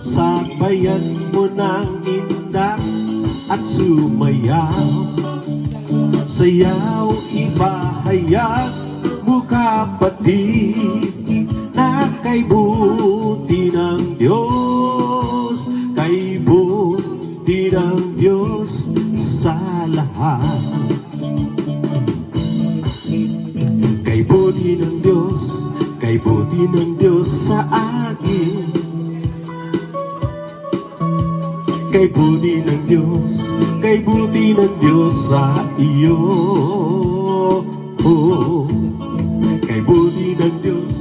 Sabayan mo ng indak at sumayaw. Sayaw, ibahayag mo kapatid na kay buti ng Diyos, kay buti ng Diyos sa lahat. Kay buti ng Diyos, kay buti ng Diyos sa akin. Kay buti ng Diyos, kay buti ng Diyos sa iyo. Kay buti ng Diyos,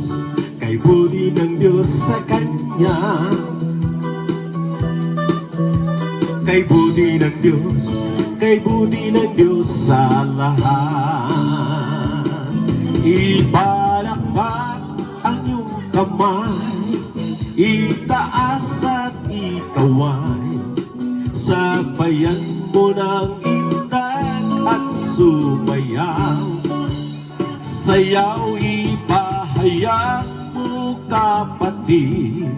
kay buti ng Diyos sa Kanya. Kay buti ng Diyos, kay buti ng Diyos sa lahat. Ipalakpak ang iyong kamay, itaas at ikaway. Sabayan mo ng indak at sumayaw. Sayaw, ipahayag mo kapatid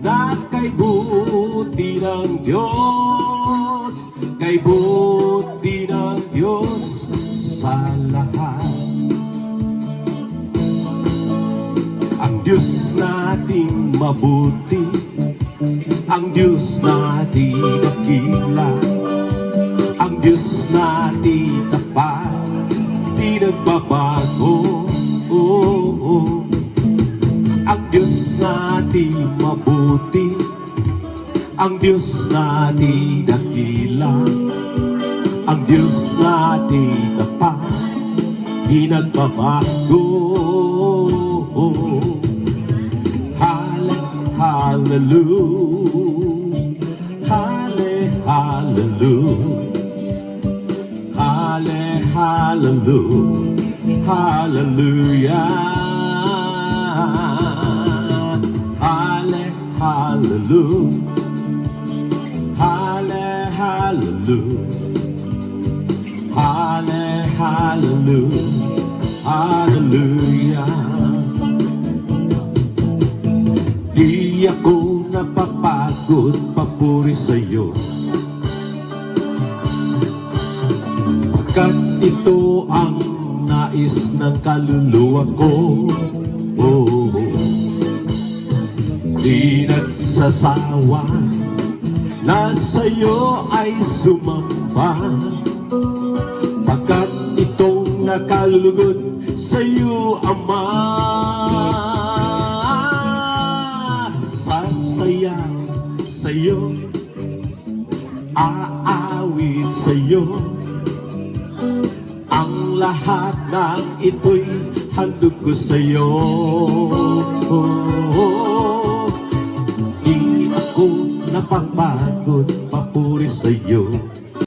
na kay buti ng Diyos, kay buti ng Diyos sa lahat. Ang Diyos nating mabuti, ang Diyos natin dakila, ang Diyos natin tapat, di nagbabago. Ang Diyos natin mabuti, ang Diyos natin dakila, ang Diyos natin tapat, di nagbabago. Hallelujah, hallelujah, hallelujah, hallelujah, hallelujah, hallelujah, hallelujah. Di ako napapagod, papuri sa'yo, pagkat ito ang nais ng kaluluwa ko. Di nagsasawa na sa'yo ay sumamba, pagkat itong nakalugod sa'yo, Ama. Sasayaw sa'yo, aawit sa'yo, ang lahat ng ito'y handog ko sa'yo. Di ako napapagod, papuri sa'yo,